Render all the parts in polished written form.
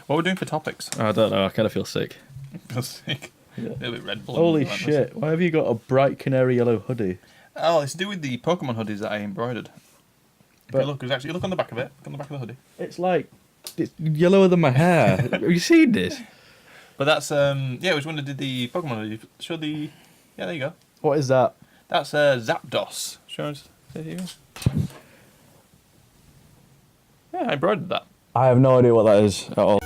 What are we doing for topics? I don't know. I kind of feel sick. Feel sick. Yeah. A little bit Red Bull. Holy shit! Why have you got a bright canary yellow hoodie? Oh, it's to do with the Pokemon hoodies that I embroidered. But look on the back of it. Look on the back of the hoodie. it's like it's yellower than my hair. Have you seen this? But that's it was when I did the Pokemon hoodie. Show the there you go. What is that? That's Zapdos. Show us. There you go. Yeah, I embroidered that. I have no idea what that is at all.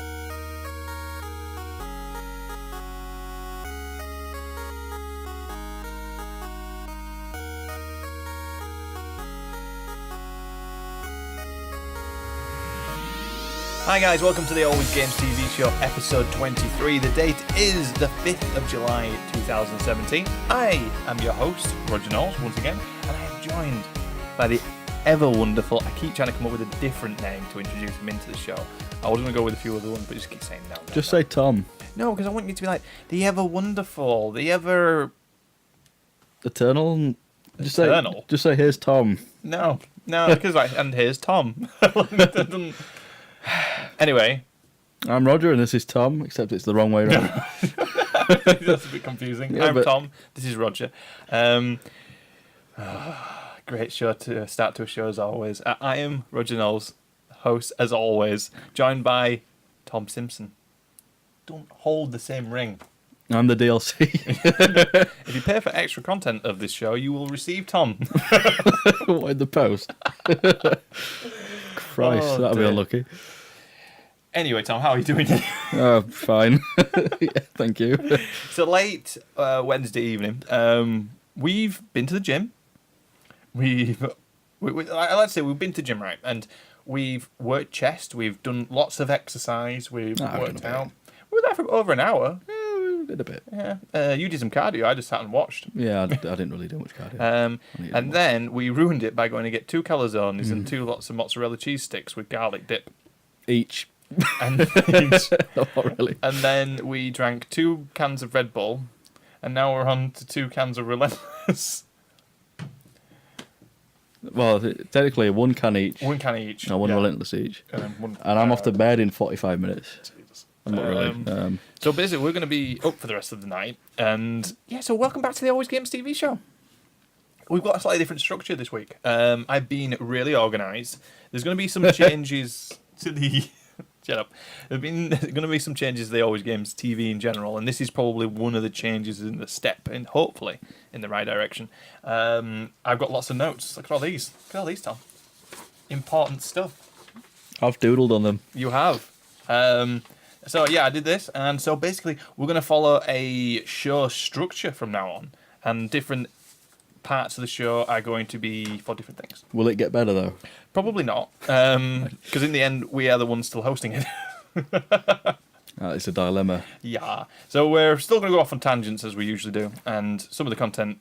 Hi guys, welcome to the Always Games TV Show, episode 23. The date is the 5th of July 2017. I am your host, Roger Knowles, once again, and I am joined by the ever wonderful, I keep trying to come up with a different name to introduce him into the show. I was going to go with a few other ones, but just keep saying no. Just say Tom. No, because I want you to be like, the ever wonderful, the ever... Eternal? Eternal? Just say, here's Tom. No, because and here's Tom. Anyway. I'm Roger and this is Tom, except it's the wrong way around. That's a bit confusing. Yeah, I'm Tom, this is Roger. Great show to start to a show as always. I am Roger Knowles, host as always, joined by Tom Simpson. Don't hold the same ring. I'm the DLC. If you pay for extra content of this show, you will receive Tom. What in the post? Christ, that'll be unlucky. Anyway, Tom, how are you doing? Oh, fine. Yeah, thank you. So late Wednesday evening, we've been to the gym. Let's say we've been to the gym, right? And we've worked chest. We've done lots of exercise. We've worked out. We were there for over an hour. Yeah, we did a bit. Yeah. You did some cardio. I just sat and watched. Yeah, I didn't really do much cardio. And then we ruined it by going to get 2 calzones and 2 lots of mozzarella cheese sticks with garlic dip. Each. And Not really. And then we drank 2 cans of Red Bull, and now we're on to 2 cans of Relentless. Well, technically 1 can each. 1 can each. No, 1 Relentless each. And I'm off to bed in 45 minutes. Jesus. I'm not really. So basically, we're going to be up for the rest of the night, and yeah. So welcome back to the Always Games TV Show. We've got a slightly different structure this week. I've been really organised. There's going to be some changes to the. Shut up. There's going to be some changes to the Always Games TV in general, and this is probably one of the changes in the step, and hopefully in the right direction. I've got lots of notes. Look at all these. Look at all these, Tom. Important stuff. I've doodled on them. You have. So yeah, I did this, and so basically we're going to follow a show structure from now on, and different parts of the show are going to be for different things. Will it get better though? Probably not, because in the end we are the ones still hosting it. It's a dilemma. Yeah. So we're still going to go off on tangents as we usually do, and some of the content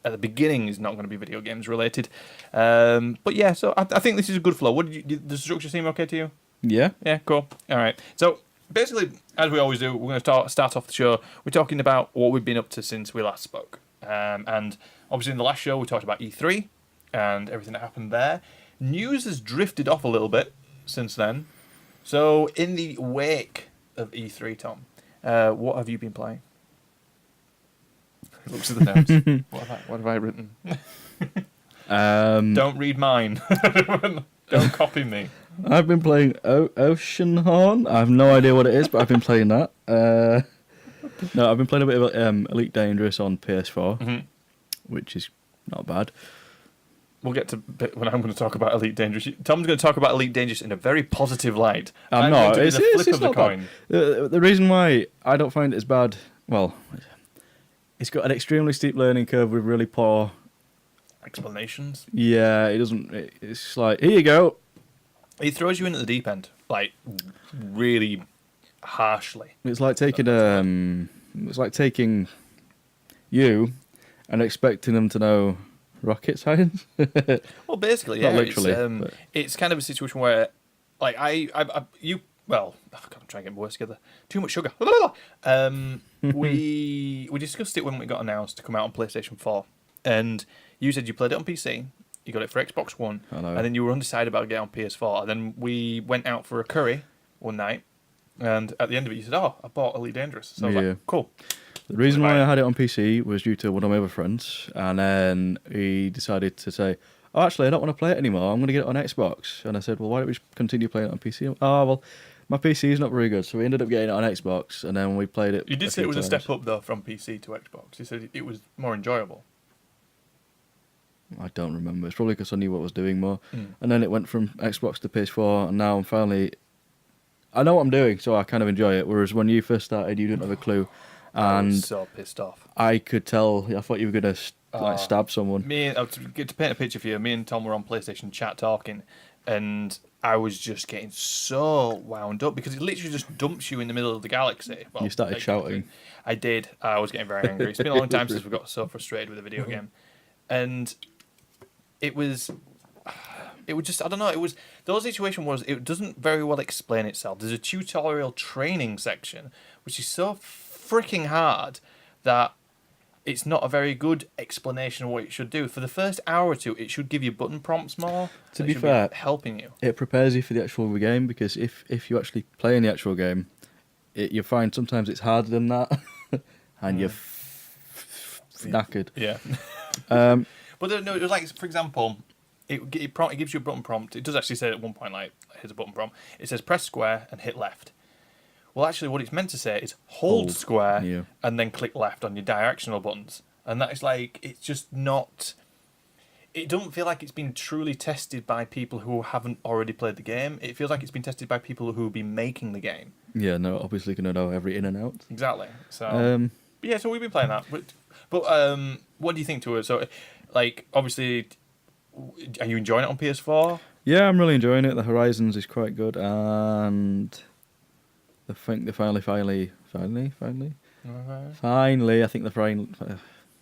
at the beginning is not going to be video games related. But yeah, so I think this is a good flow. Did the structure seem okay to you? Yeah. Yeah, cool. All right. So basically, as we always do, we're going to start off the show. We're talking about what we've been up to since we last spoke. And obviously in the last show, we talked about E3 and everything that happened there. News has drifted off a little bit since then. So in the wake of E3, Tom, what have you been playing? He looks at the notes. What have I written? Don't read mine. Don't copy me. I've been playing Oceanhorn. I have no idea what it is, but I've been playing that. No, I've been playing a bit of Elite Dangerous on PS4, which is not bad. We'll get to when I'm going to talk about Elite Dangerous. Tom's going to talk about Elite Dangerous in a very positive light. I'm not. It's the flip of the coin. The reason why I don't find it as bad, well, it's got an extremely steep learning curve with really poor explanations. Yeah, it doesn't. It's like, here you go. He throws you in at the deep end, like really harshly. It's like taking you and expecting them to know rocket science. Well, basically, yeah. Not literally. It's kind of a situation where, like, well, I'm trying to get my words together. Too much sugar. We discussed it when we got announced to come out on PlayStation 4, and you said you played it on PC. You got it for Xbox One, and then you were undecided about getting on PS4. And then we went out for a curry one night, And at the end of it, you said, "Oh, I bought Elite Dangerous." So I was like, "Cool." The reason why I had it on PC was due to one of my other friends, and then he decided to say, "Oh, actually, I don't want to play it anymore. I'm going to get it on Xbox." And I said, "Well, why don't we just continue playing it on PC?" Oh, well, my PC is not very good, so we ended up getting it on Xbox, and then we played it. You did say it was a step up though from PC to Xbox. You said it was more enjoyable. I don't remember. It's probably because I knew what I was doing more. And then it went from Xbox to PS4, and now I'm finally... I know what I'm doing, so I kind of enjoy it. Whereas when you first started, you didn't have a clue. I And was so pissed off. I could tell... I thought you were going to stab someone. To paint a picture for you, me and Tom were on PlayStation chat talking, and I was just getting so wound up because it literally just dumps you in the middle of the galaxy. Well, You started shouting. I did. I was getting very angry. It's been a long time since we got so frustrated with a video game. And... It was just, I don't know, the whole situation was, it doesn't very well explain itself. There's a tutorial training section, which is so freaking hard that it's not a very good explanation of what it should do. For the first hour or two, it should give you button prompts more. To be fair, helping you. It prepares you for the actual game, because if you actually play in the actual game, you find sometimes it's harder than that, and you're knackered. Yeah. But no, it was like, for example, it gives you a button prompt. It does actually say at one point, like, here's a button prompt. It says press square and hit left. Well, actually, what it's meant to say is hold square and then click left on your directional buttons. And that is like, it's just not... It doesn't feel like it's been truly tested by people who haven't already played the game. It feels like it's been tested by people who have been making the game. Yeah, no, obviously going to know every in and out. Exactly. So, yeah, so we've been playing that. But what do you think to it? So... Like, obviously, are you enjoying it on PS4? Yeah, I'm really enjoying it. The Horizons is quite good, and I think they finally, I think the finally...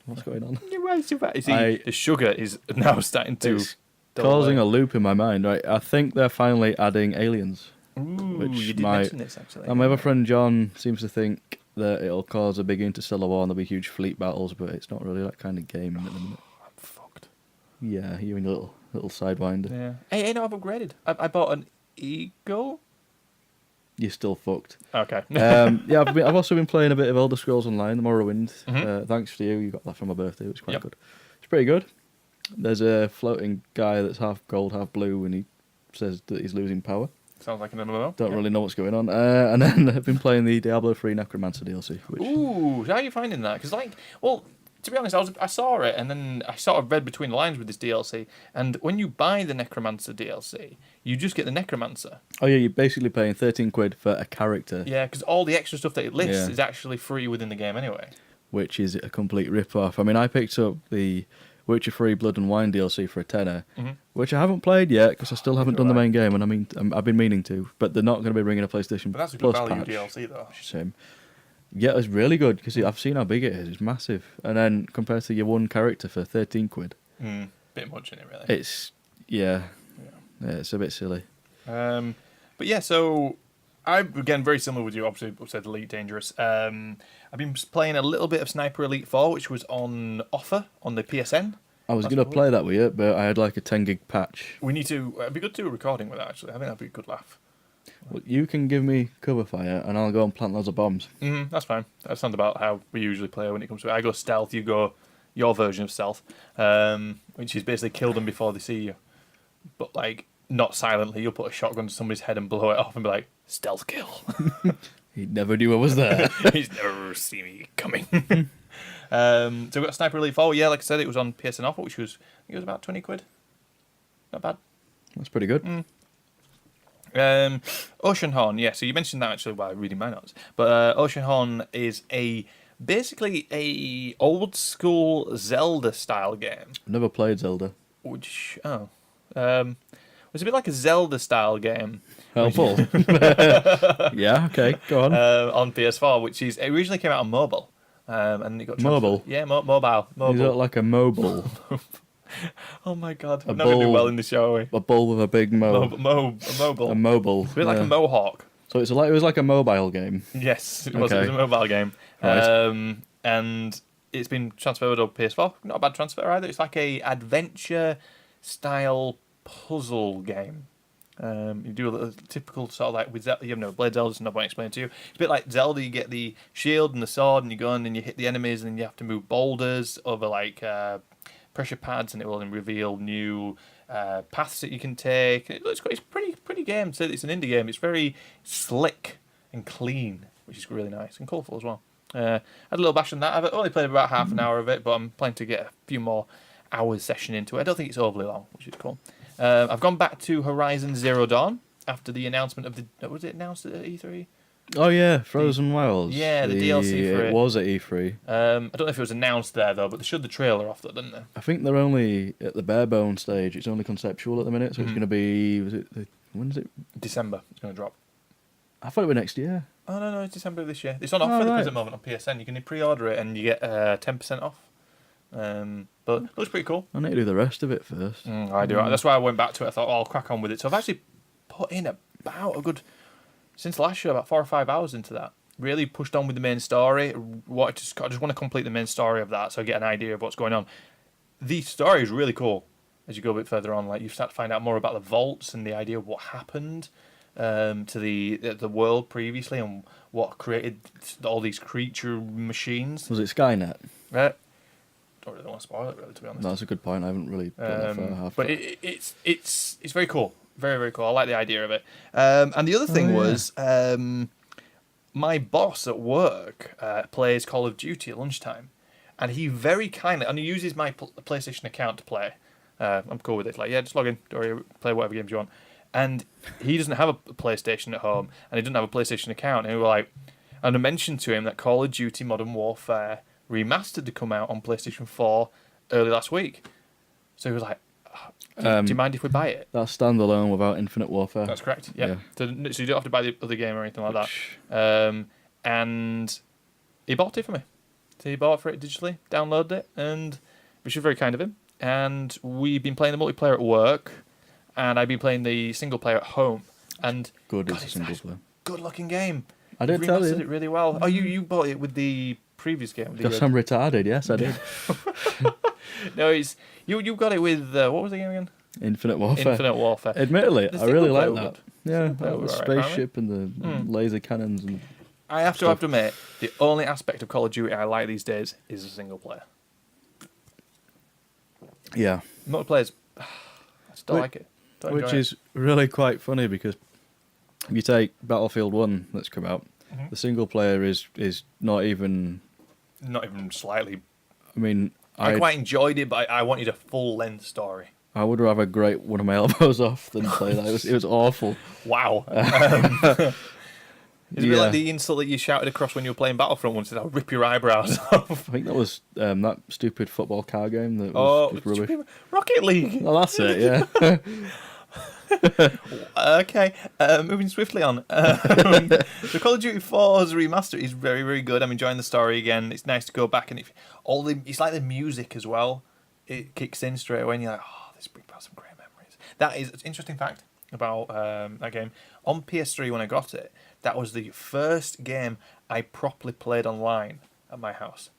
what's going on? The sugar is now starting to... It's causing a loop in my mind, right? I think they're finally adding aliens. Ooh, you did mention this, actually. And my other friend John seems to think that it'll cause a big interstellar war and there'll be huge fleet battles, but it's not really that kind of game at the minute. Yeah, you and your little sidewinder. Yeah. Hey, no, I've upgraded. I bought an Eagle. You're still fucked. Okay. Yeah, I've also been playing a bit of Elder Scrolls Online, the Morrowind. Thanks to you, you got that for my birthday. It was quite good. It's pretty good. There's a floating guy that's half gold, half blue, and he says that he's losing power. Sounds like an MMO. Don't really know what's going on. And then I've been playing the Diablo 3 Necromancer DLC. Ooh, how are you finding that? Because, like, well... To be honest, I saw it, and then I sort of read between the lines with this DLC. And when you buy the Necromancer DLC, you just get the Necromancer. Oh yeah, you're basically paying £13 for a character. Yeah, because all the extra stuff that it lists is actually free within the game anyway. Which is a complete rip-off. I mean, I picked up the Witcher 3 Blood and Wine DLC for a tenner, which I haven't played yet because I still haven't done the main game, and I mean, I've been meaning to, but they're not going to be bringing a PlayStation Plus patch. But that's a good value DLC, though. Same. Yeah, it's really good because I've seen how big it is. It's massive, and then compared to your one character for £13, bit much in it, really. It's yeah, it's a bit silly. But yeah, so I'm again very similar with you. Obviously, I said Elite Dangerous. I've been playing a little bit of Sniper Elite 4, which was on offer on the PSN. I was going to play that with you, but I had like a 10 gig patch. We need to. It'd be good to do a recording with that. Actually, I think that'd be a good laugh. Well, you can give me cover fire, and I'll go and plant loads of bombs. That's fine. That sounds about how we usually play when it comes to it. I go stealth, you go your version of stealth, which is basically kill them before they see you. But, like, not silently. You'll put a shotgun to somebody's head and blow it off and be like, stealth kill. He never knew I was there. He's never seen me coming. So we've got Sniper Elite 4. Yeah, like I said, it was on PSN offer, which was, I think it was about £20. Not bad. That's pretty good. Ocean Horn, yeah. So you mentioned that actually while reading my notes. But Ocean Horn is basically a old school Zelda style game. I've never played Zelda. Which was a bit like a Zelda style game. Helpful. Yeah, okay, go on. On PS4, which is it originally came out on mobile, and it got mobile. Yeah, mobile. Is it like a mobile? Oh my god, we're not going to do well in the show, are we? A bull with a big mo. A mobile. A mobile. It's a bit like a mohawk. So it was like a mobile game. Yes, it was. Okay. It was a mobile game. Right. And it's been transferred over to PS4. Not a bad transfer either. It's like a adventure style puzzle game. You do a typical sort of like with Zelda, Blade Zelda's not going to explain to you. It's a bit like Zelda. You get the shield and the sword, and you go in and you hit the enemies, and you have to move boulders over like pressure pads, and it will then reveal new paths that you can take. It's pretty game. So it's an indie game. It's very slick and clean, which is really nice and colourful as well. Had a little bash on that. I've only played about half an hour of it, but I'm planning to get a few more hours session into it. I don't think it's overly long, which is cool. I've gone back to Horizon Zero Dawn after the announcement of the... Was it announced at E3? Oh yeah, Frozen Wilds. Yeah, the DLC for it. It was at E3. I don't know if it was announced there, though, but they showed the trailer off, though, didn't they? I think they're only at the bare bone stage. It's only conceptual at the minute, so it's going to be... When is it? December. It's going to drop. I thought it was next year. Oh, no, it's December of this year. It's on offer at the present moment on PSN. You can pre-order it and you get 10% off. But it looks pretty cool. I need to do the rest of it first. I do. That's why I went back to it. I thought, I'll crack on with it. So I've actually put in about a good... Since last year, about 4 or 5 hours into that. Really pushed on with the main story. I just want to complete the main story of that so I get an idea of what's going on. The story is really cool as you go a bit further on. Like you start to find out more about the vaults and the idea of what happened to the world previously and what created all these creature machines. Was it Skynet? Don't really want to spoil it, really, to be honest. No, that's a good point. I haven't really got that far. But it's very cool. Very, very cool. I like the idea of it. And the other thing was, my boss at work plays Call of Duty at lunchtime, and he very kindly, and he uses my PlayStation account to play. I'm cool with it. Like, yeah, just log in, or play whatever games you want. And he doesn't have a PlayStation at home, and he doesn't have a PlayStation account. And we were like, and I mentioned to him that Call of Duty Modern Warfare Remastered to come out on PlayStation 4 early last week. So he was like, do you mind if we buy it? That's standalone without Infinite Warfare. That's correct, yeah. So you don't have to buy the other game or anything like that. And he bought it for me. So he bought for it digitally, downloaded it, and which was very kind of him. And we've been playing the multiplayer at work, and I've been playing the single player at home. And it's a single player. Good looking game. I did tell you. It really well. Oh, you bought it with the previous game. Because I'm retarded, yes, I did. No, you got it with what was the game again? Infinite Warfare. Infinite Warfare. Admittedly, I really like that. Yeah, the spaceship and the laser cannons and. I have to admit, the only aspect of Call of Duty I like these days is a single player. Yeah. Multiplayers, I just don't like it. Which is really quite funny because if you take Battlefield 1 that's come out, the single player is not even slightly. I mean, I quite enjoyed it, but I wanted a full length story. I would rather grate one of my elbows off than play that. It was awful. Wow. It's a bit like the insult that you shouted across when you were playing Battlefront once. I'll rip your eyebrows off. I think that was that stupid football car game that was just rubbish. Rocket League. Well, that's it, yeah. Okay, moving swiftly on. The Call of Duty 4's remaster is very, very good. I'm enjoying the story again. It's nice to go back and it's like the music as well. It kicks in straight away and you're like, oh, this brings back some great memories. That is an interesting fact about that game. On PS3 when I got it, that was the first game I properly played online at my house.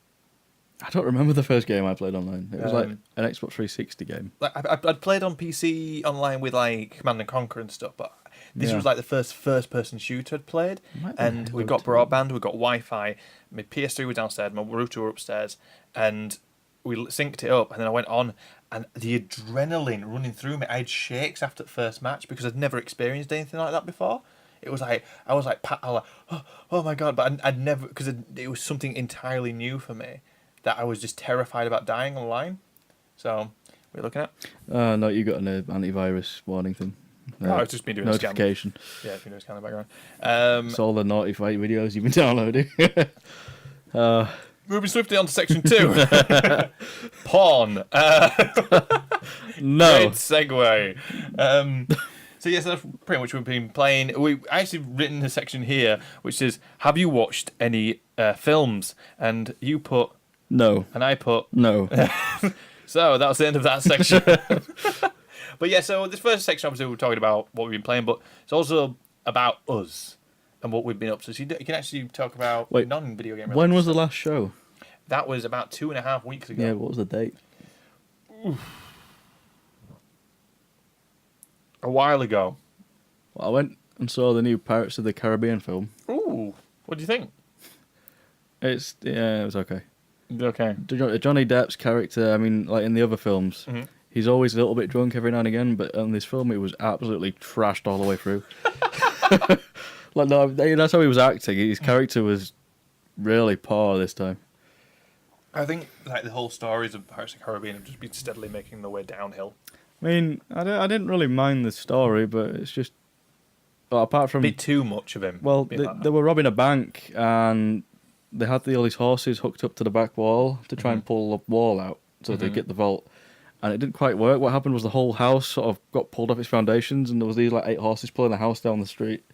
I don't remember the first game I played online. It was like an Xbox 360 game. Like I'd played on PC online with like Command and Conquer and stuff, but this was like the first person shooter I'd played. And we got broadband, we got Wi-Fi. My PS3 was downstairs, my router were upstairs, and we synced it up. And then I went on, and the adrenaline running through me. I had shakes after the first match because I'd never experienced anything like that before. It was like I was like, oh my god! But I'd never, because it was something entirely new for me. That I was just terrified about dying online. So, what are you looking at? No, you got an antivirus warning thing. No, it's just been doing notification. A scan. Yeah, it's been doing a scan in the background. It's all the naughty fight videos you've been downloading. Moving swiftly on to section 2. Porn. No. Great segue. So yes, that's pretty much what we've been playing. We actually written a section here which says, "Have you watched any films?" And you put no, and I put no. So that was the end of that section. But yeah, so this first section obviously we're talking about what we've been playing, but it's also about us and what we've been up to. So you can actually talk about non-video game. When was the last show? That was about 2.5 weeks ago. Yeah, what was the date? Oof. A while ago. I went and saw the new Pirates of the Caribbean film. Ooh, what do you think? It was okay. Okay. Johnny Depp's character, I mean, like in the other films, he's always a little bit drunk every now and again, but on this film, it was absolutely trashed all the way through. Like, no, that's how he was acting. His character was really poor this time. I think like the whole stories of Pirates of the Caribbean have just been steadily making their way downhill. I mean, I didn't really mind the story, but it's just... Well, apart from... A bit too much of him. Well, they were robbing a bank, and they had all these horses hooked up to the back wall to try and pull the wall out so they get the vault. And it didn't quite work. What happened was the whole house sort of got pulled off its foundations, and there was these like 8 horses pulling the house down the street.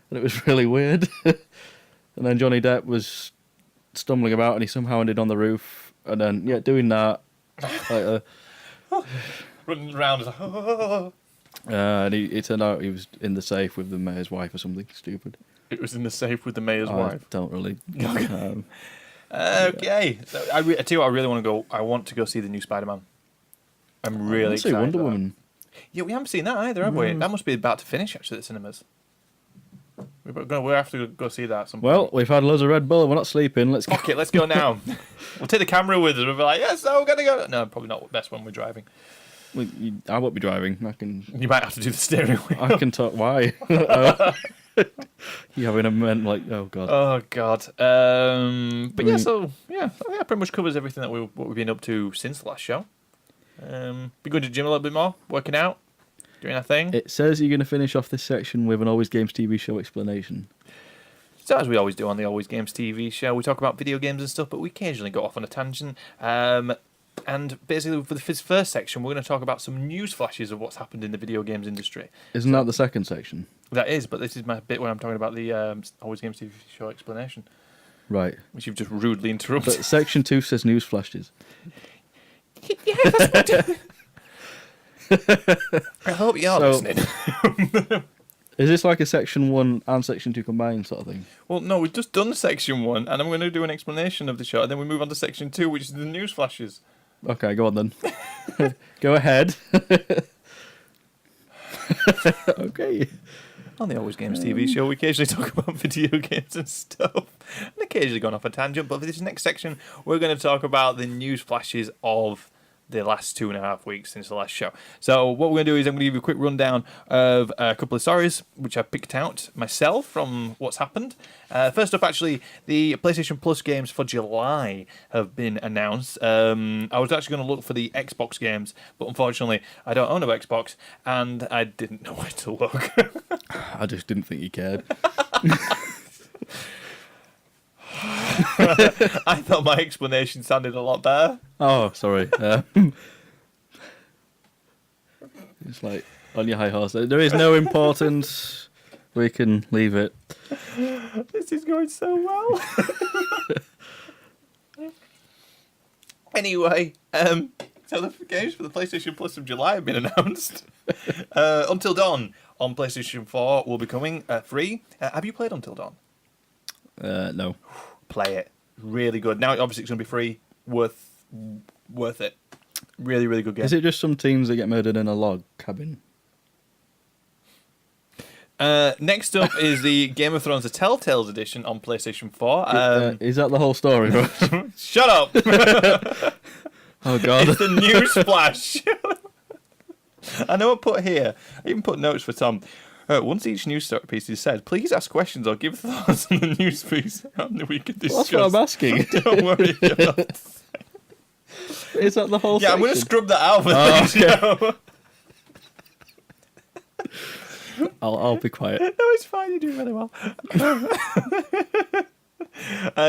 And it was really weird. And then Johnny Depp was stumbling about, and he somehow ended on the roof. And then, yeah, doing that. Like, running around as like, and it turned out he was in the safe with the mayor's wife or something stupid. It was in the safe with the mayor's wife. Don't really. Okay. So I tell you what, I really want to go. I want to go see the new Spider-Man. I'm really excited. Wonder Woman. Yeah, we haven't seen that either, have we? That must be about to finish actually at the cinemas. We'll have to go see that at some point. Well, we've had loads of Red Bull and we're not sleeping. Let's go. Okay, let's go now. We'll take the camera with us. We'll be like, yes, we're going to go. No, probably not best when we're driving. I won't be driving. You might have to do the steering wheel. I can talk. Why? You having a moment like, oh god. Oh god. But yeah, so that pretty much covers everything that what we've been up to since the last show. Be going to the gym a little bit more, working out, doing our thing. It says you're going to finish off this section with an Always Games TV Show explanation. So as we always do on the Always Games TV Show, we talk about video games and stuff, but we occasionally go off on a tangent. And basically, for this first section, we're going to talk about some news flashes of what's happened in the video games industry. Isn't that the second section? That is, but this is my bit where I'm talking about the Always Games TV Show explanation. Right. Which you've just rudely interrupted. But section 2 says news flashes. Yeah, that's what I hope you're listening. Is this like a section 1 and section 2 combined sort of thing? Well, no, we've just done section 1, and I'm going to do an explanation of the show, and then we move on to section 2, which is the news flashes. Okay, go on then. Go ahead. Okay. On the Always Games TV Show, we occasionally talk about video games and stuff, and occasionally gone off a tangent, but for this next section, we're going to talk about the news flashes of the last 2.5 weeks since the last show. So what we're going to do is I'm going to give you a quick rundown of a couple of stories which I picked out myself from what's happened. First up, actually, the PlayStation Plus games for July have been announced. I was actually going to look for the Xbox games, but unfortunately I don't own an Xbox and I didn't know where to look. I just didn't think you cared. I thought my explanation sounded a lot better. Oh, sorry. It's like on your high horse. There is no importance. We can leave it. This is going so well. Anyway, so the games for the PlayStation Plus of July have been announced. Until Dawn on PlayStation 4 will be coming free. Have you played Until Dawn? No. Play it. Really good. Now, obviously, it's going to be free. Worth it. Really, really good game. Is it just some teens that get murdered in a log cabin? Next up is the Game of Thrones: The Telltales edition on PlayStation 4. Is that the whole story, bro? Shut up! Oh, God. It's the news flash. I know I put here. I even put notes for Tom. Once each news piece is said, please ask questions or give thoughts on the news piece and we can discuss. Well, that's what I'm asking. Don't worry. Is that the whole section? I'm going to scrub that out for the show. I'll be quiet. No, it's fine. You do really well.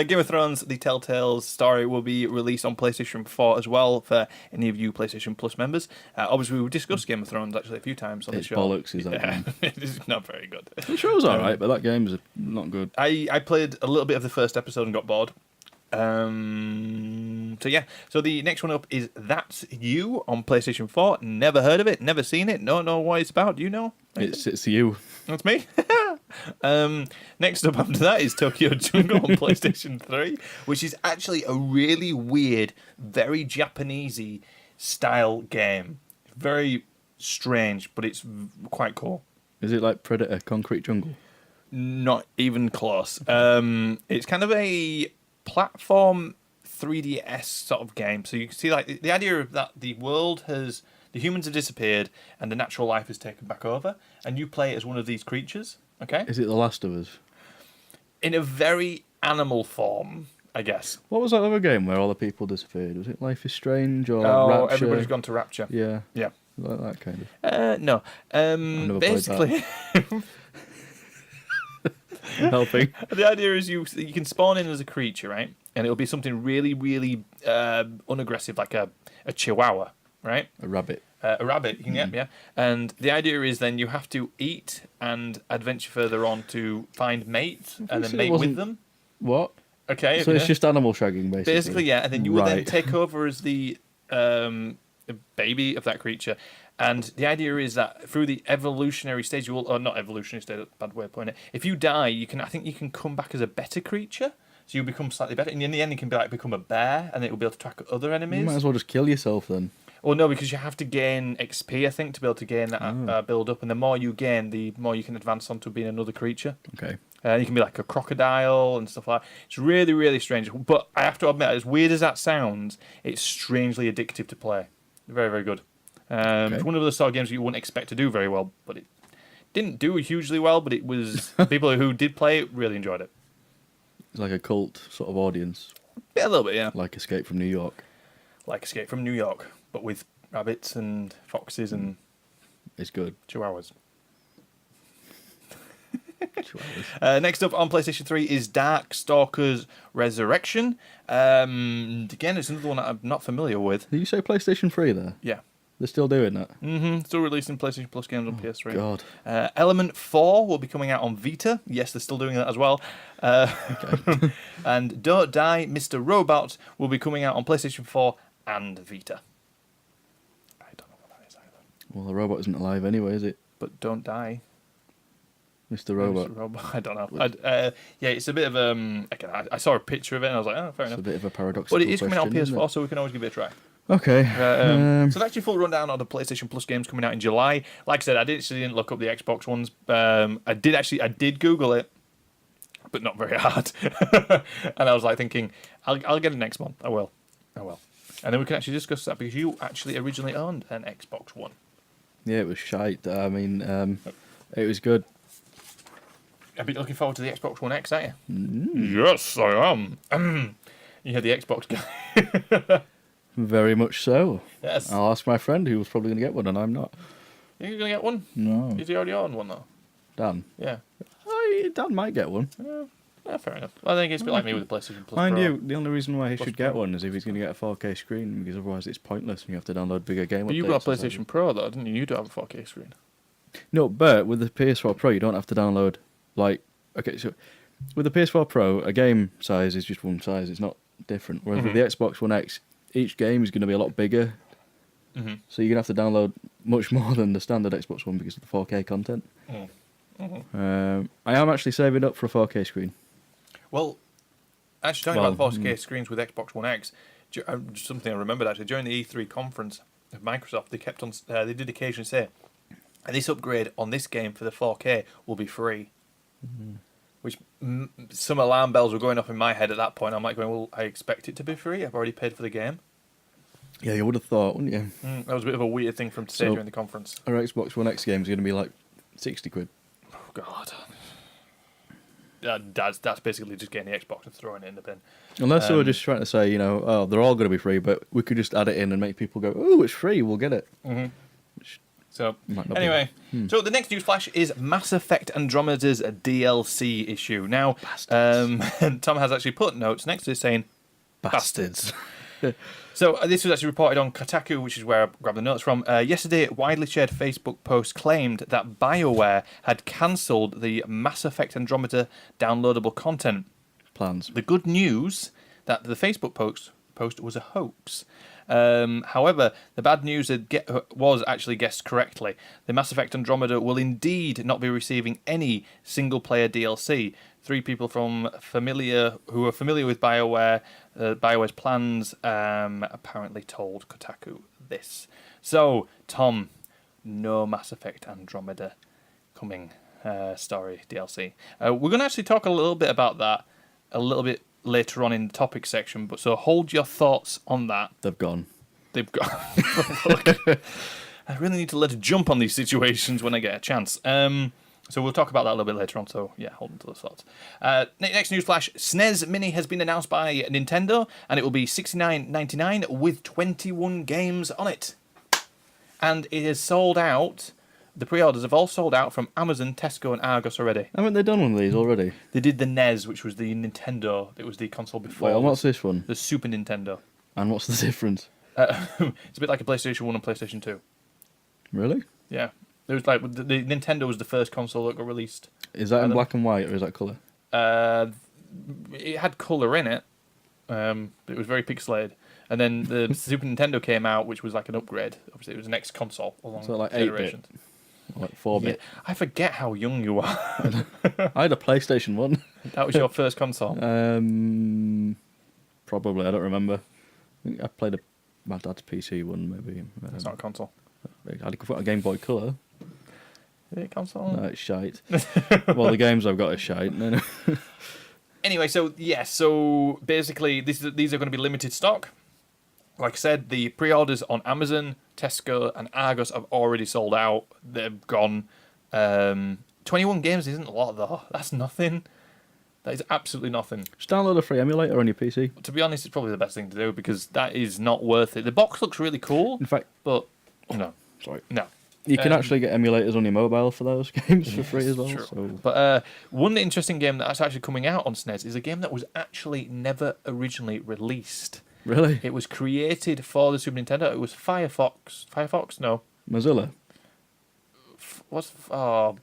Game of Thrones: The Telltales story will be released on PlayStation 4 as well for any of you PlayStation Plus members. Obviously, we've discussed Game of Thrones actually a few times on the show. Bollocks, is that game? It's not very good. The show's alright, but that game's not good. I played a little bit of the first episode and got bored. So yeah, so the next one up is That's You on PlayStation 4. Never heard of it, never seen it, don't know what it's about. Do you know? It's you. That's me. Next up after that is Tokyo Jungle on PlayStation 3, which is actually a really weird, very Japanesey style game. Very strange, but it's quite cool. Is it like Predator, Concrete Jungle? Not even close. It's kind of a platform 3DS sort of game. So you can see like the idea of that the humans have disappeared and the natural life is taken back over, and you play as one of these creatures. Okay. Is it The Last of Us? In a very animal form, I guess. What was that other game where all the people disappeared? Was it Life is Strange or Rapture? Everybody's gone to Rapture. Yeah. Yeah. Like that kind of. No. never played Basically, I'm helping. the idea is you can spawn in as a creature, right? And it'll be something really, really unaggressive, like a chihuahua, right? A rabbit. A rabbit, you can get, yeah. And the idea is then you have to eat and adventure further on to find mates and then mate with them. What? Okay. So it's just animal shagging, basically. Basically, yeah. And then you will then take over as the baby of that creature. And the idea is that through the evolutionary stage, you will, or not evolutionary stage, bad way of putting it. If you die, I think you can come back as a better creature. So you become slightly better. And in the end, you can become a bear, and it will be able to track other enemies. You might as well just kill yourself then. Well, no, because you have to gain XP, I think, to be able to gain that build up. And the more you gain, the more you can advance onto being another creature. Okay. You can be like a crocodile and stuff like that. It's really, really strange. But I have to admit, as weird as that sounds, it's strangely addictive to play. Very, very good. It's one of those sort of games you wouldn't expect to do very well, but it didn't do hugely well, but it was... people who did play it really enjoyed it. It's like a cult sort of audience. Yeah, a little bit, yeah. Like Escape from New York. Like Escape from New York, but with rabbits and foxes and... It's good. Chihuahuas. Next up on PlayStation 3 is Darkstalkers Resurrection. Again, it's another one that I'm not familiar with. Did you say PlayStation 3 there? Yeah. They're still doing that? Still releasing PlayStation Plus games on PS3. God. Element 4 will be coming out on Vita. Yes, they're still doing that as well. And Don't Die, Mr. Robot will be coming out on PlayStation 4 and Vita. I don't know what that is either. Well, the robot isn't alive anyway, is it? But Don't Die. Mr. Robot. Mr. Robot. I don't know. Yeah, it's a bit of again, I saw a picture of it and I was like, oh, fair enough. It's a bit of a paradoxical But it is coming out on question, PS4, so we can always give it a try. Okay. So that's your full rundown on the PlayStation Plus games coming out in July. Like I said, I didn't look up the Xbox ones. I did Google it, but not very hard. And I was like thinking, I'll get it next month. I will. And then we can actually discuss that because you actually originally owned an Xbox One. Yeah, it was shite. I mean, it was good. I've been looking forward to the Xbox One X, aren't you? Yes, I am. You're the Xbox guy. Very much so. Yes. I'll ask my friend who was probably going to get one, and I'm not. You're going to get one? No. Is he already on one, though? Dan. Yeah. Oh, Dan might get one. Yeah, fair enough. I think it's a bit like me with the PlayStation Plus Mind Pro. you, the only reason why he Plus should get Pro. one is if he's going to get a 4K screen, because otherwise it's pointless and you have to download bigger game But updates. you've got a or something. PlayStation Pro, though, didn't you? You do have a 4K screen. No, but with the PS4 Pro, you don't have to download, like... Okay, so with the PS4 Pro, a game size is just one size. It's not different. Whereas with the Xbox One X, each game is going to be a lot bigger. So you're going to have to download much more than the standard Xbox One because of the 4K content. I am actually saving up for a 4K screen. Well, actually talking about the 4K screens with Xbox One X, something I remembered actually, during the E3 conference of Microsoft, they kept on, they did occasionally say, this upgrade on this game for the 4K will be free. Which some alarm bells were going off in my head at that point. I'm like going, well, I expect it to be free. I've already paid for the game. Yeah, you would have thought, wouldn't you? That was a bit of a weird thing for him to say during the conference. Our Xbox One X game is going to be like 60 quid. Oh, God. That's basically just getting the Xbox and throwing it in the bin. Unless they were just trying to say, you know, oh, they're all going to be free, but we could just add it in and make people go, oh, it's free, we'll get it. So, might not anyway, so the next news flash is Mass Effect Andromeda's DLC issue. Now, Tom has actually put notes next to it saying, bastards. So this was actually reported on Kotaku, which is where I grabbed the notes from. Yesterday, a widely shared Facebook post claimed that BioWare had cancelled the Mass Effect Andromeda downloadable content. Plans. The good news that the Facebook post was a hoax. However, the bad news was actually guessed correctly. The Mass Effect Andromeda will indeed not be receiving any single-player DLC. 3 people who are familiar with BioWare's plans, apparently told Kotaku this. So, Tom, no Mass Effect Andromeda upcoming story DLC. We're going to actually talk a little bit about that a little bit later on in the topic section, but so hold your thoughts on that. They've gone. They've got. Look, I really need to let it jump on these situations when I get a chance. So we'll talk about that a little bit later on. So yeah, hold on to those thoughts. Next news flash: SNES Mini has been announced by Nintendo, and it will be $69.99 with 21 games on it. And it is sold out. The pre-orders have all sold out from Amazon, Tesco, and Argos already. Haven't they done one of these already? They did the NES, which was the Nintendo. It was the console before. Wait, and what's this one? The Super Nintendo. And what's the difference? It's a bit like a PlayStation 1 and PlayStation 2. Really? Yeah. There was like the Nintendo was the first console that got released. Is that in black and white or is that colour? It had colour in it. It was very pixelated. And then the Super Nintendo came out, which was like an upgrade. Obviously, it was the next console along So like generations. 8-bit? Like 4-bit? Yeah. I forget how young you are. I had a PlayStation 1. That was your first console. Probably, I don't remember. I think I played my dad's PC one, maybe. It's not a console. I had a Game Boy Colour. Is it a console? No, it's shite. Well, the games I've got are shite. No. Anyway, so yeah, so basically these are going to be limited stock. Like I said, the pre-orders on Amazon, Tesco, and Argos have already sold out. They're gone. 21 games isn't a lot, though. That's nothing. That is absolutely nothing. Just download a free emulator on your PC. To be honest, it's probably the best thing to do because that is not worth it. The box looks really cool. In fact, but no. Sorry. No. You can actually get emulators on your mobile for those games for free as well. True. So. But one interesting game that's actually coming out on SNES is a game that was actually never originally released. Really? It was created for the Super Nintendo. It was Firefox. Firefox? No. Mozilla? What's... Oh.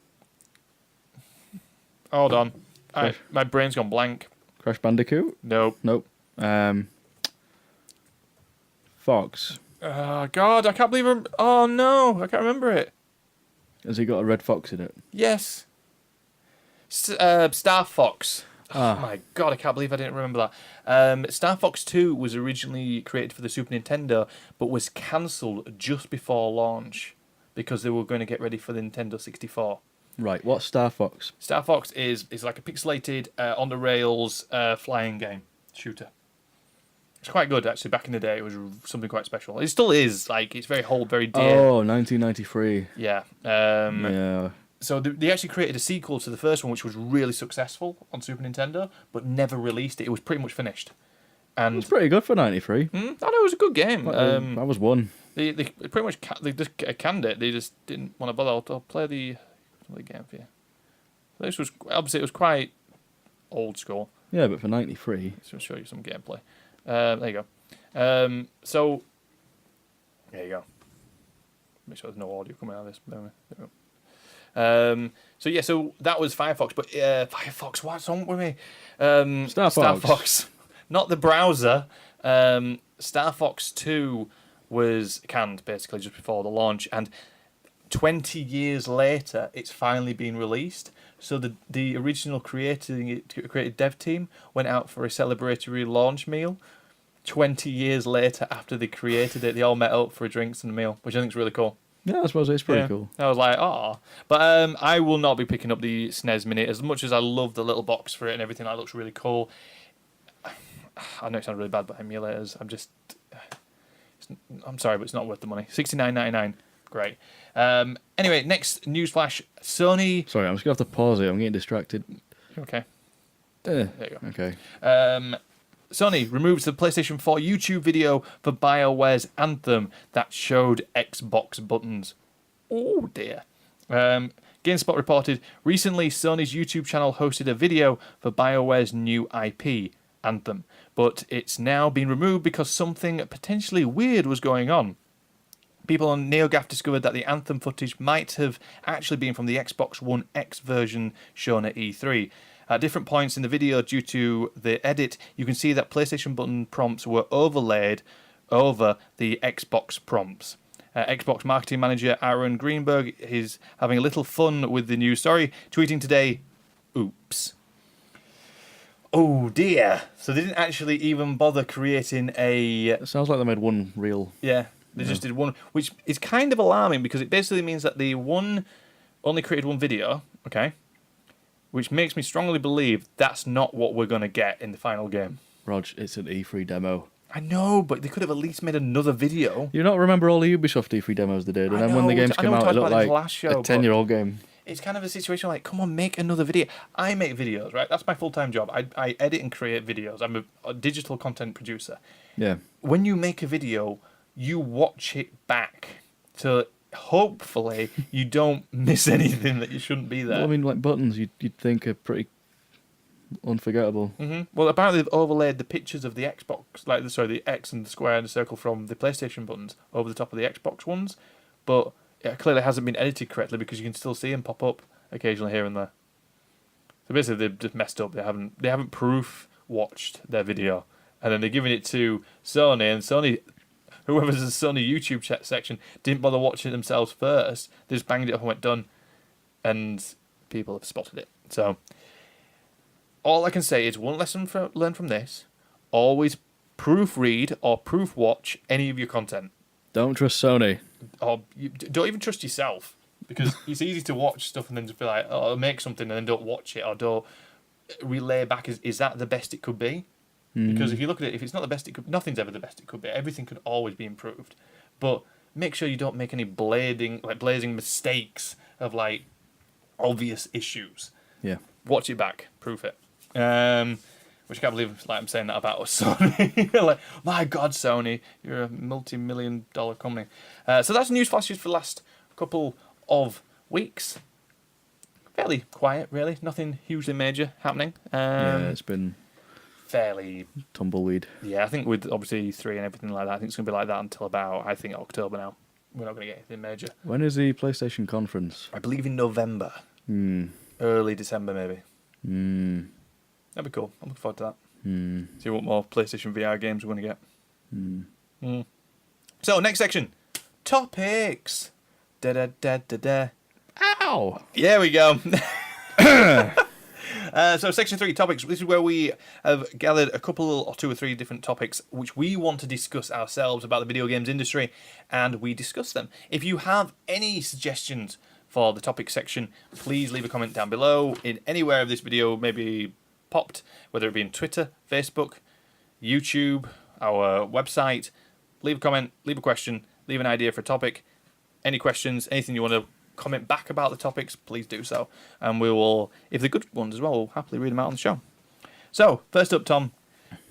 Hold on. My brain's gone blank. Crash Bandicoot? Nope. Nope. Fox? God, I can't believe I'm... Oh, no. I can't remember it. Has he got a red fox in it? Yes. Star Fox. Ah. Oh my God, I can't believe I didn't remember that. Star Fox 2 was originally created for the Super Nintendo, but was cancelled just before launch because they were going to get ready for the Nintendo 64. Right, what's Star Fox? Star Fox is like a pixelated, on-the-rails flying game shooter. It's quite good, actually. Back in the day, it was something quite special. It still is. Like, it's very dear. Oh, 1993. Yeah. Yeah. So they actually created a sequel to the first one, which was really successful on Super Nintendo, but never released it. It was pretty much finished. And It's pretty good for 93. I know it was a good game. I was one. They pretty much they just canned it. They just didn't want to bother. I'll play the game for you. This was obviously it was quite old school. Yeah, but for 93. So I'll show you some gameplay. There you go. So there you go. Make sure there's no audio coming out of this. There we go. So yeah, so that was Firefox, but Firefox, what's wrong with me? Star Fox, not the browser. Star Fox 2 was canned basically just before the launch, and 20 years later, it's finally been released. So the original created dev team went out for a celebratory launch meal. 20 years later, after they created it, they all met up for drinks and a meal, which I think is really cool. Yeah, I suppose it's pretty cool. I was like, oh. But I will not be picking up the SNES Mini. As much as I love the little box for it and everything, that looks really cool. I know it sounds really bad, but emulators, I'm sorry, but it's not worth the money. $69.99. Great. Anyway, next news flash. Sony... Sorry, I'm just going to have to pause it. I'm getting distracted. Okay. There you go. Okay. Sony removes the PlayStation 4 YouTube video for BioWare's Anthem that showed Xbox buttons. Oh dear. GameSpot reported, recently Sony's YouTube channel hosted a video for BioWare's new IP, Anthem, but it's now been removed because something potentially weird was going on. People on NeoGAF discovered that the Anthem footage might have actually been from the Xbox One X version shown at E3. At different points in the video, due to the edit, you can see that PlayStation button prompts were overlaid over the Xbox prompts. Xbox marketing manager Aaron Greenberg is having a little fun with the news story, tweeting today, "Oops." Oh dear. So they didn't actually even bother creating a... It sounds like they made one real... Yeah, they just did one, which is kind of alarming because it basically means that the one only created one video, okay, which makes me strongly believe that's not what we're going to get in the final game. Rog, it's an E3 demo. I know, but they could have at least made another video. You not remember all the Ubisoft E3 demos they did? And then when the games came out, it looked like a 10-year-old game. It's kind of a situation like, come on, make another video. I make videos, right? That's my full-time job. I edit and create videos. I'm a digital content producer. Yeah. When you make a video, you watch it back. So hopefully you don't miss anything that you shouldn't be there. Well, I mean, like buttons, you'd think are pretty unforgettable. Well, apparently they've overlaid the pictures of the Xbox, the X and the square and the circle from the PlayStation buttons over the top of the Xbox ones, but it clearly hasn't been edited correctly because you can still see them pop up occasionally here and there. So basically, they've just messed up. They haven't proof watched their video, and then they're giving it to Sony, and Sony, whoever's in the Sony YouTube chat section, didn't bother watching it themselves first. They just banged it up and went done, and people have spotted it. So all I can say is one lesson learn from this: always proofread or proof watch any of your content. Don't trust Sony. Or don't even trust yourself, because it's easy to watch stuff and then just be like, oh, I'll make something and then don't watch it, or don't relay back, is that the best it could be? Because if you look at it, if it's not the best it could, nothing's ever the best it could be. Everything could always be improved. But make sure you don't make any blazing mistakes of like obvious issues. Yeah. Watch it back, proof it. Which I can't believe I'm saying that about us, Sony. Like, my God, Sony, you're a multi-million-dollar company. So that's news flashes for the last couple of weeks. Fairly quiet, really. Nothing hugely major happening. Yeah, it's been fairly tumbleweed. Yeah, I think with obviously E3 and everything like that, I think it's going to be like that until about, I think, October now. We're not going to get anything major. When is the PlayStation conference? I believe in November. Early December, maybe. That'd be cool. I'm looking forward to that. See what more PlayStation VR games we're going to get. So, next section. Topics. Da-da-da-da-da. Ow! There we go. So, section 3, topics. This is where we have gathered a couple or 2 or 3 different topics which we want to discuss ourselves about the video games industry, and we discuss them. If you have any suggestions for the topic section, please leave a comment down below in anywhere of this video maybe popped, whether it be in Twitter, Facebook, YouTube, our website. Leave a comment, leave a question, leave an idea for a topic. Any questions, anything you want to comment back about the topics, please do so. And we will, if they're good ones as well, we'll happily read them out on the show. So, first up, Tom,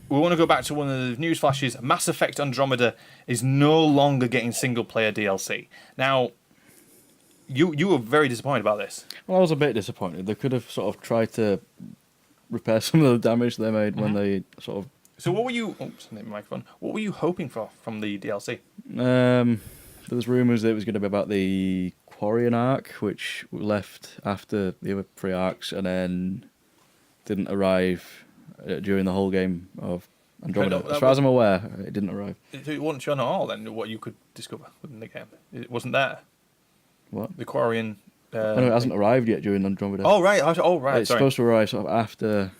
we want to go back to one of the news flashes. Mass Effect Andromeda is no longer getting single-player DLC. Now, you were very disappointed about this. Well, I was a bit disappointed. They could have sort of tried to repair some of the damage they made when they sort of... So what were you... Oops, my microphone. What were you hoping for from the DLC? There was rumours that it was going to be about the Quarian arc, which left after the other 3 arcs and then didn't arrive during the whole game of Andromeda. As far as I'm aware, it didn't arrive. It wasn't shown at all then, what you could discover within the game. It wasn't there. What? The Quarian... no, it hasn't arrived yet during Andromeda. Oh, right. It's supposed to arrive sort of after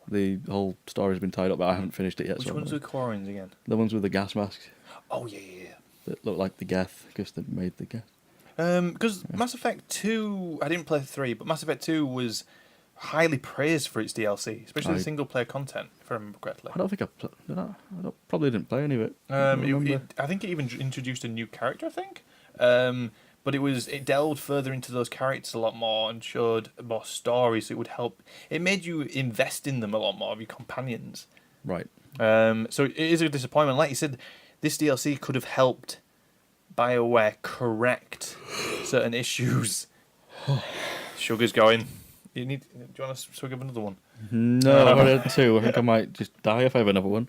the whole story's been tied up, but I haven't finished it yet. Which one's the Quarians again? The ones with the gas masks. Oh, yeah. That look like the Geth, because they made the Geth. Because Mass Effect 2, I didn't play 3, but Mass Effect 2 was highly praised for its DLC, especially the single-player content, if I remember correctly. I don't think probably didn't play any of it. I think it even introduced a new character, I think. But it delved further into those characters a lot more and showed more stories. So it would help. It made you invest in them a lot more, of your companions. Right. So it is a disappointment. Like you said, this DLC could have helped BioWare correct certain issues. Sugar's going. Do you want to swig of another one? No, I've already had 2. I think I might just die if I have another one.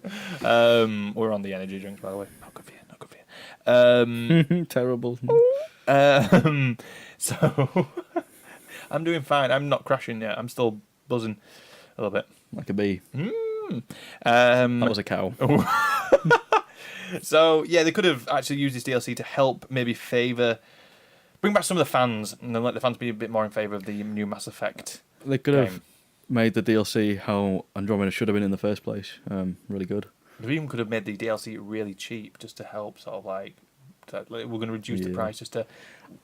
We're on the energy drinks, by the way. Not good for you. Terrible. So I'm doing fine. I'm not crashing yet. I'm still buzzing a little bit. Like a bee. That was a cow. So yeah, they could have actually used this DLC to help maybe bring back some of the fans and then let the fans be a bit more in favour of the new Mass Effect. They could have made the DLC how Andromeda should have been in the first place. Really good. They even could have made the DLC really cheap just to help sort of like We're going to reduce the Yeah. price just to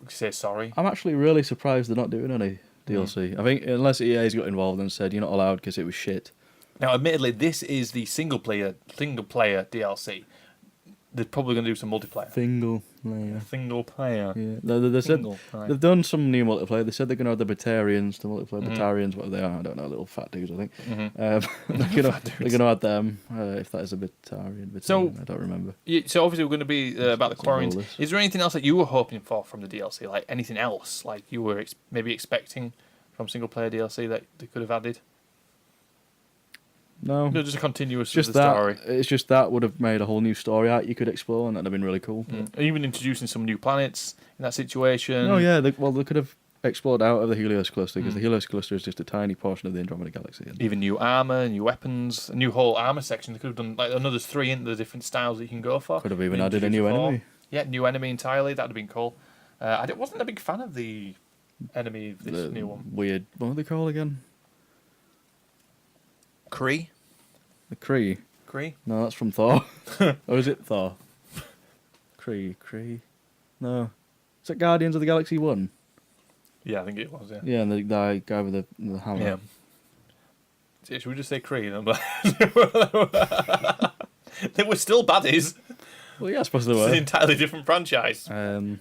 say sorry. I'm actually really surprised they're not doing any DLC. I think unless EA's got involved and said you're not allowed because it was shit. Now, admittedly, this is the single player DLC. They're probably going to do some multiplayer. Single player. Single player. Yeah, they said Single player. they've done some new multiplayer. They said they're going to have the Batarians to multiplayer. Batarians, what they are, I don't know, little fat dudes, I think. They're going to add them, if that is a Batarian. So- I don't remember. Yeah, so obviously we're going to be about the It's a roll Quarians. list. Is there anything else that you were hoping for from the DLC? Like anything else, like you were maybe expecting from single player DLC that they could have added? No, No, just a continuous just of the that. story. It's just that would have made a whole new story out you could explore, and that'd have been really cool. Even introducing some new planets in that situation. Oh yeah, they could have explored out of the Helios cluster because the Helios cluster is just a tiny portion of the Andromeda galaxy. Even new armor, new weapons, a new whole armor section. They could have done like another 3 into the different styles that you can go for. Could have even They added a introduced new four. enemy. Yeah, new enemy entirely. That'd have been cool. Wasn't a big fan of the enemy of this The new one. weird. What are they called again? Kree? The Kree. Kree? No, that's from Thor. Or is it Thor? Kree. No. Is it Guardians of the Galaxy 1? Yeah, I think it was, yeah. Yeah, and the guy with the hammer. Yeah. So, should we just say Kree? They were still baddies. Well, yeah, I suppose they It's an were. entirely different franchise. No,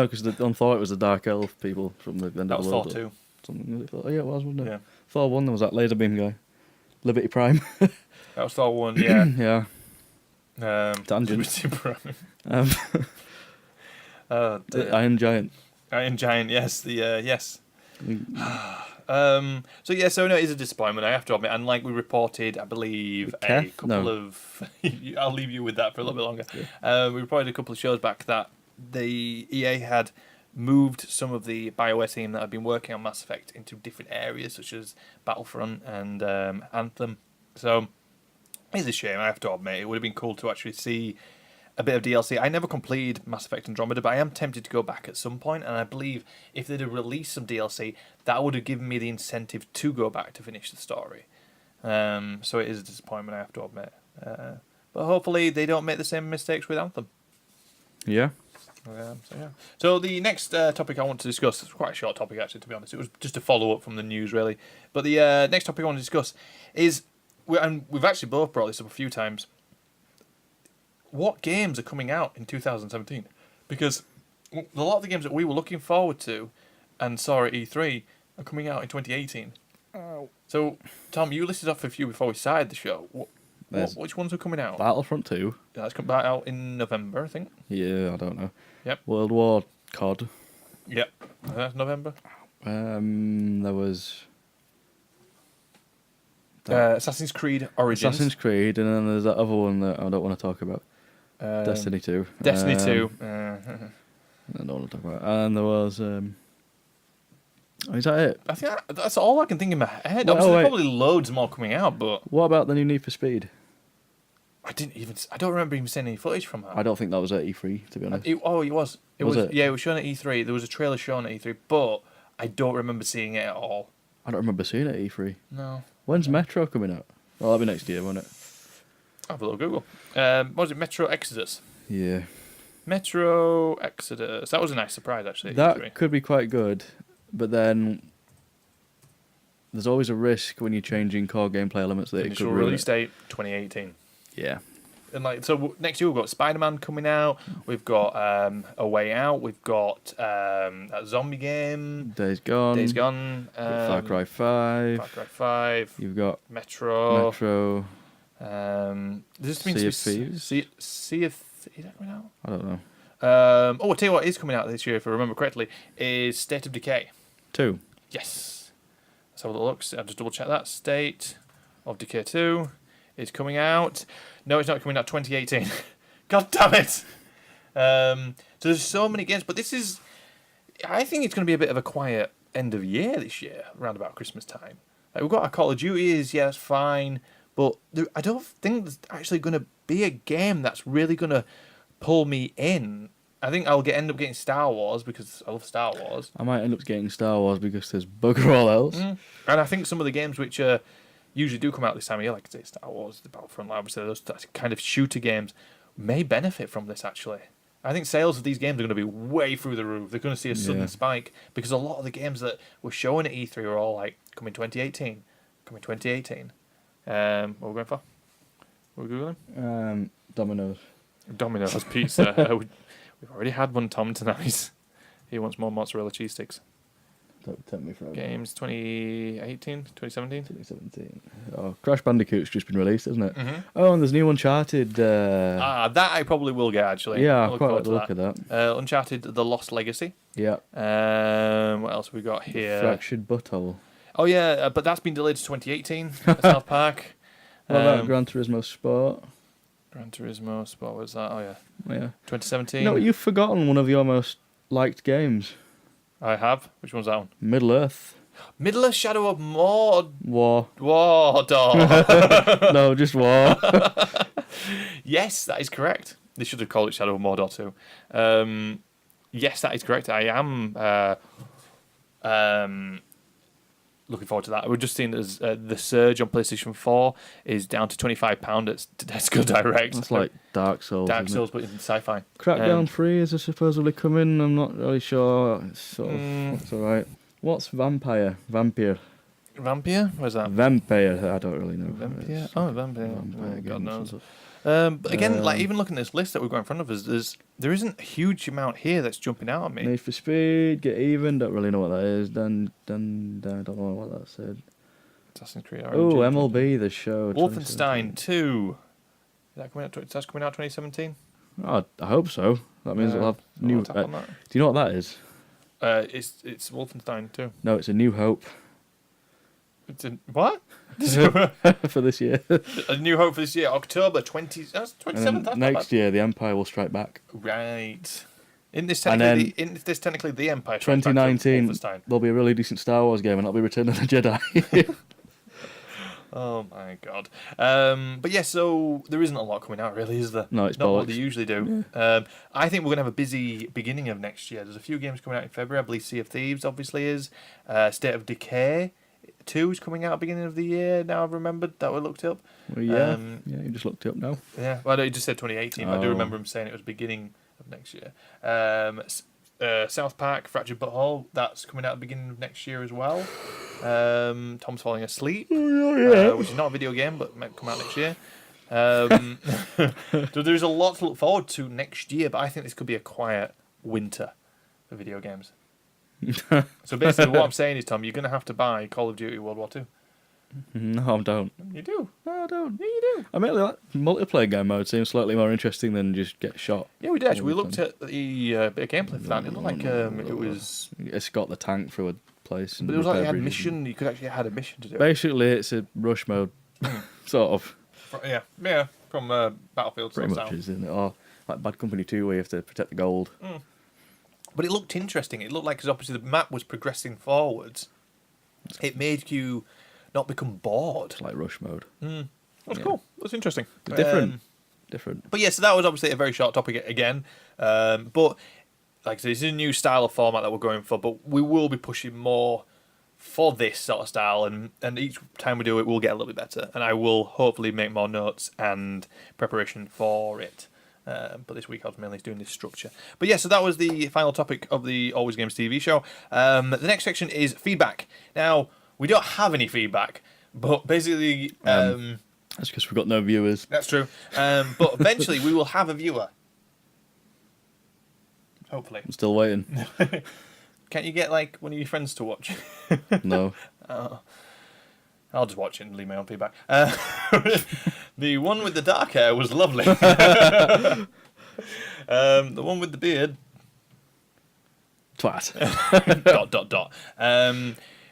because on Thor it was the Dark Elf people from the end That of was the Thor world. 2. Something. Was it Thor? Oh, yeah, it was, wasn't it? Yeah. Thor 1, there was that laser beam guy. Liberty Prime. That was Thor 1, yeah. Yeah. Tangent. Superman. Um, Oh, the dear. Iron Giant. Iron Giant, yes. Yes. Mm. So no, it is a disappointment, I have to admit. And like we reported, I believe, a Keth? couple No. of... I'll leave you with that for a little bit longer. We reported a couple of shows back that the EA had moved some of the BioWare team that had been working on Mass Effect into different areas, such as Battlefront and Anthem. So it's a shame, I have to admit. It would have been cool to actually see a bit of DLC. I never completed Mass Effect Andromeda, but I am tempted to go back at some point, and I believe if they'd have released some DLC, that would have given me the incentive to go back to finish the story. So it is a disappointment, I have to admit. But hopefully they don't make the same mistakes with Anthem. Yeah. So the next topic I want to discuss, it's quite a short topic actually, to be honest. It was just a follow-up from the news, really. But the next topic I want to discuss is, and we've actually both brought this up a few times, what games are coming out in 2017? Because a lot of the games that we were looking forward to and saw at E3 are coming out in 2018. So, Tom, you listed off a few before we started the show. Which ones are coming out? Battlefront 2. Yeah, that's coming out in November, I think. Yeah, I don't know. Yep. World War COD. Yep. That's November. There was Assassin's Creed Origins. Assassin's Creed, and then there's that other one that I don't want to talk about. Destiny 2. Destiny 2. I don't want to talk about. And there was. Is that it? I think that's all I can think in my head. Well, Obviously, wait. there's probably loads more coming out, but What about the new Need for Speed? I don't remember even seeing any footage from that. I don't think that was at E3, to be honest. It was. Was it? Yeah, it was shown at E3. There was a trailer shown at E3, but I don't remember seeing it at all. I don't remember seeing it at E3. No. When's Metro coming out? Well, that'll be next year, won't it? Have a little Google. What was it? Metro Exodus. Yeah. Metro Exodus. That was a nice surprise, actually. at That E3. could be quite good, but then there's always a risk when you're changing core gameplay elements that it could Initial ruin release it. date 2018. Yeah. And like so, next year we've got Spider-Man coming out. We've got A Way Out. We've got that zombie game. Days Gone. Days Gone. Far Cry 5. Far Cry 5. You've got Metro. Metro. There's Sea of Thieves. Sea of is that coming out? I don't know. I'll tell you what is coming out this year, if I remember correctly, is State of Decay. 2. Yes. Let's have a little look. I'll just double check that. State of Decay 2 is coming out. No, it's not coming out 2018. God damn it. So there's so many games, but this is... I think it's going to be a bit of a quiet end of year this year, around about Christmas time. Like, we've got our Call of Duties, yes, fine, but I don't think there's actually going to be a game that's really going to pull me in. I think I'll end up getting Star Wars because I love Star Wars. I might end up getting Star Wars because there's bugger all else. And I think some of the games which usually do come out this time of year, like I say, Star Wars, the Battlefront, obviously those kind of shooter games, may benefit from this actually. I think sales of these games are going to be way through the roof. They're going to see a sudden Yeah. spike because a lot of the games that were shown at E3 were all like, coming 2018, coming 2018. What are we going for? What are we googling? Domino's. Domino's pizza. We've already had one, Tom, tonight. He wants more mozzarella cheese sticks. That would tempt me forever. Games 2018, 2017? 2017. Oh, Crash Bandicoot's just been released, hasn't it? Mm-hmm. Oh, and there's new Uncharted. That I probably will get, actually. Yeah, I I look quite forward like the to look of that. Uncharted The Lost Legacy. Yeah. What else have we got here? Fractured Butthole. Oh, yeah, but that's been delayed to 2018 at South Park. What about Gran Turismo Sport? Gran Turismo Sport, what was that? Oh, yeah. Yeah. 2017. No, you've forgotten one of your most liked games. I have. Which one's that one? Middle Earth. Middle-earth Shadow of Mordor. War. No, just War. Yes, that is correct. They should have called it Shadow of Mordor too. Yes, that is correct. I am looking forward to that. We're just seeing that the Surge on PlayStation 4 is down to £25 at Tesco Direct. That's like Dark Souls. Dark isn't Souls, but in sci-fi. Crackdown 3 is supposedly coming. I'm not really sure. It's sort of, it's alright. What's Vampire? Vampire. Where's that? Vampire. I don't really know. Vampire? It's Oh, Vampire. Vampire God games knows. or But again, like even looking at this list that we've got in front of us, there isn't a huge amount here that's jumping out at me. Need for Speed, Get Even. Don't really know what that is. Then I don't know what that said. Assassin's Creed. Oh, RNG. MLB the show. Wolfenstein 2. Is that coming out? That's coming out 2017. Oh, I hope so. That means we'll have new. I'll tap on that. Do you know what that is? It's Wolfenstein 2. No, it's A New Hope It's a, what? for this year. A New Hope for this year, October 20. That's And 27th. then next year, The Empire will strike back. Right. Isn't this And technically the Empire? Strikes Back to 2019, Wolfenstein? there'll be a really decent Star Wars game, and that'll be Return of the Jedi. Oh my god. But yeah, so there isn't a lot coming out, really, is there? No, it's not what bollocks. they usually do. I think we're gonna have a busy beginning of next year. There's a few games coming out in February. I believe Sea of Thieves obviously is. State of Decay 2 is coming out at the beginning of the year. Now I've remembered that we looked up. Well, yeah, you just looked it up now. Yeah, well, I just said 2018, but I do Oh. remember him saying it was beginning of next year. South Park, Fractured Butthole, that's coming out at the beginning of next year as well. Tom's Falling Asleep, which is not a video game, but might come out next year. So there's a lot to look forward to next year, but I think this could be a quiet winter for video games. So basically what I'm saying is, Tom, you're going to have to buy Call of Duty World War II. No, I don't. You do. No, I don't. Yeah, you do. I mean, that multiplayer game mode seems slightly more interesting than just get shot. Yeah, we did actually. We looked at the bit of gameplay for that. It looked like it was... Escort the tank through a place. And But it was like you repair had bridges mission. You could actually had a mission to do. Basically, it's a rush mode, sort of. Yeah, from Battlefield Pretty style. much, isn't it? Or like Bad Company 2, where you have to protect the gold. But it looked interesting. It looked like, because obviously the map was progressing forwards, it made you not become bored. It's like rush mode. That's Yeah. cool. That's interesting. It's different. Different. But yeah, so that was obviously a very short topic again. But like I said, it's a new style of format that we're going for, but we will be pushing more for this sort of style, and each time we do it, we'll get a little bit better. And I will hopefully make more notes and preparation for it. But this week I was mainly doing this structure. But yeah, so that was the final topic of the Always Games TV show. The next section is feedback. Now, we don't have any feedback, but basically... That's because we've got no viewers. That's true. But eventually we will have a viewer. Hopefully. I'm still waiting. Can't you get like one of your friends to watch? No. I'll just watch it and leave my own feedback. The one with the dark hair was lovely. The one with the beard... Twat. ...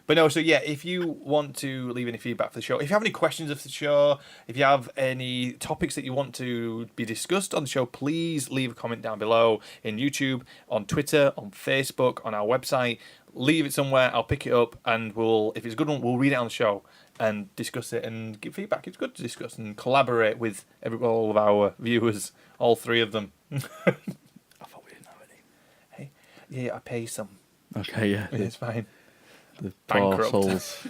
But no, so yeah, if you want to leave any feedback for the show, if you have any questions of the show, if you have any topics that you want to be discussed on the show, please leave a comment down below in YouTube, on Twitter, on Facebook, on our website. Leave it somewhere, I'll pick it up, and if it's a good one, we'll read it on the show and discuss it and give feedback. It's good to discuss and collaborate with all of our viewers, all three of them. I thought we didn't have any. Hey, yeah, I pay some. Okay, yeah. It's fine. The poor Bankrupt. souls.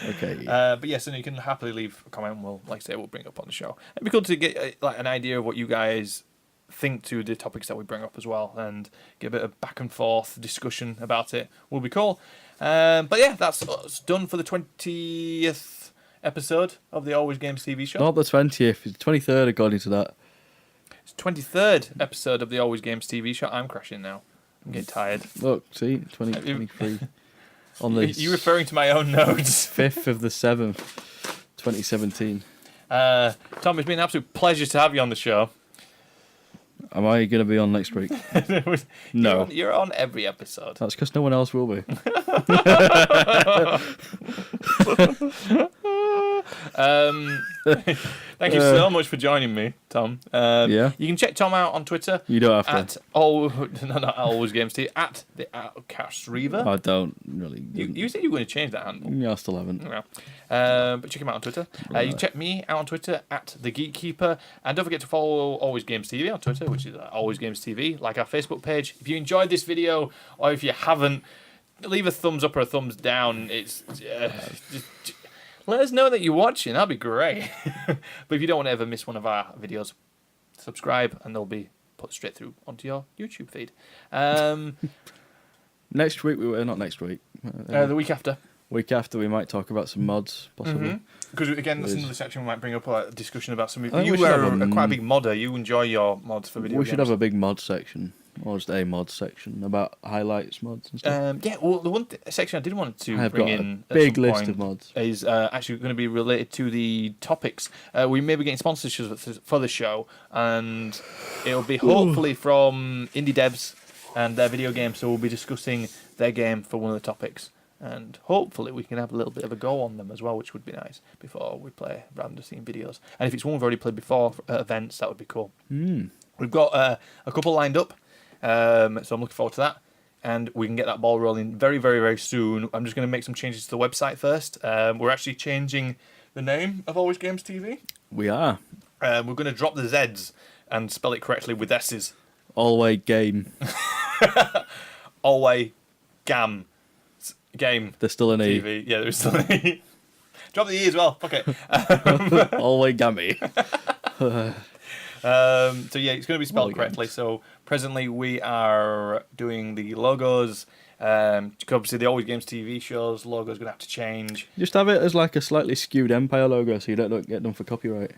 Okay. But yeah, so you can happily leave a comment, and we'll bring it up on the show. It'd be cool to get like an idea of what you guys think to the topics that we bring up as well, and get a bit of back and forth discussion about it. Will be cool. But yeah, that's us done for the 20th episode of the Always Games TV show. Not the 20th, it's the 23rd according to that. It's 23rd episode of the Always Games TV show. I'm crashing now. I'm getting tired. Look, see, 2023. On Are the you referring to my own notes? 5th of the 7th, 2017. Tom, it's been an absolute pleasure to have you on the show. Am I going to be on next week? No. You're on every episode. That's because no one else will be. Thank you so much for joining me, Tom. Yeah. You can check Tom out on Twitter. You don't have at to. not Always Games TV, at the Outcast Reaver. I don't really. You said you were going to change that handle. Yeah, I still haven't. Yeah. But check him out on Twitter. You can check me out on Twitter at the Geekkeeper, and don't forget to follow Always Games TV on Twitter, which is Always Games TV. Like our Facebook page. If you enjoyed this video, or if you haven't, leave a thumbs up or a thumbs down. It's just let us know that you're watching. That'd be great. But if you don't want to ever miss one of our videos, subscribe, and they'll be put straight through onto your YouTube feed. Next week, not next week. The week after. Week after, we might talk about some mods, possibly. Because again, that's another section we might bring up a discussion about some. think You we should are have quite a big modder. You enjoy your mods for video We games. should have a big mod section, or just a mod section about highlights mods and stuff. Yeah, well, the one section I did want to I've bring got in a big at some list point of mods. is actually going to be related to the topics. We may be getting sponsorships for the show, and it'll be hopefully from indie devs and their video games. So we'll be discussing their game for one of the topics, and hopefully we can have a little bit of a go on them as well, which would be nice before we play rather than seeing videos. And if it's one we've already played before at events, that would be cool. We've got a couple lined up. So I'm looking forward to that, and we can get that ball rolling very, very, very soon. I'm just going to make some changes to the website first. We're actually changing the name of Always Games TV. We are. We're going to drop the Z's and spell it correctly with S's. Always game. Always Game There's still an E. TV. Yeah, there's still an E. Drop the E as well. Fuck it. Always gammy. So yeah, it's going to be spelled correctly. So presently we are doing the logos. Obviously the Always Games TV shows logo is going to have to change. Just have it as like a slightly skewed Empire logo, so you don't get done for copyright.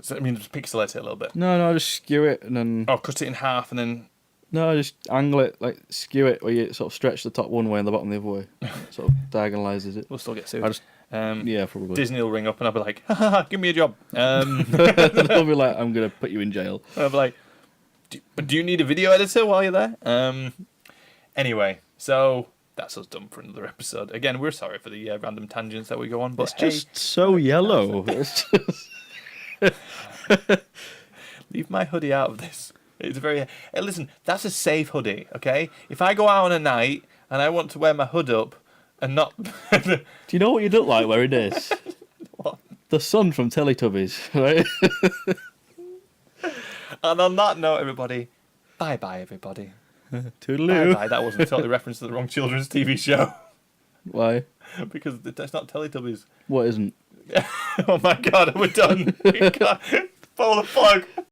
So, I mean, just pixelate it a little bit. No, just skew it and then. Oh, cut it in half and then. No, just angle it, like skew it, where you sort of stretch the top one way and the bottom the other way. Sort of diagonalises it. We'll still get sued. Yeah, probably. Disney will ring up and I'll be like, ha ha ha, give me a job. They'll be like, I'm going to put you in jail. I'll be like, do you need a video editor while you're there? Anyway, so that's us done for another episode. Again, we're sorry for the random tangents that we go on, but It's just so yellow. It's just... Leave my hoodie out of this. It's very... Hey, listen, that's a safe hoodie, okay? If I go out on a night and I want to wear my hood up and not... Do you know what you'd look like wearing this? What? The sun from Teletubbies, right? And on that note, everybody, bye-bye, everybody. Toodaloo. Bye-bye. That wasn't totally reference to the wrong children's TV show. Why? Because that's not Teletubbies. What isn't? Oh my god, we're done. Pull the plug.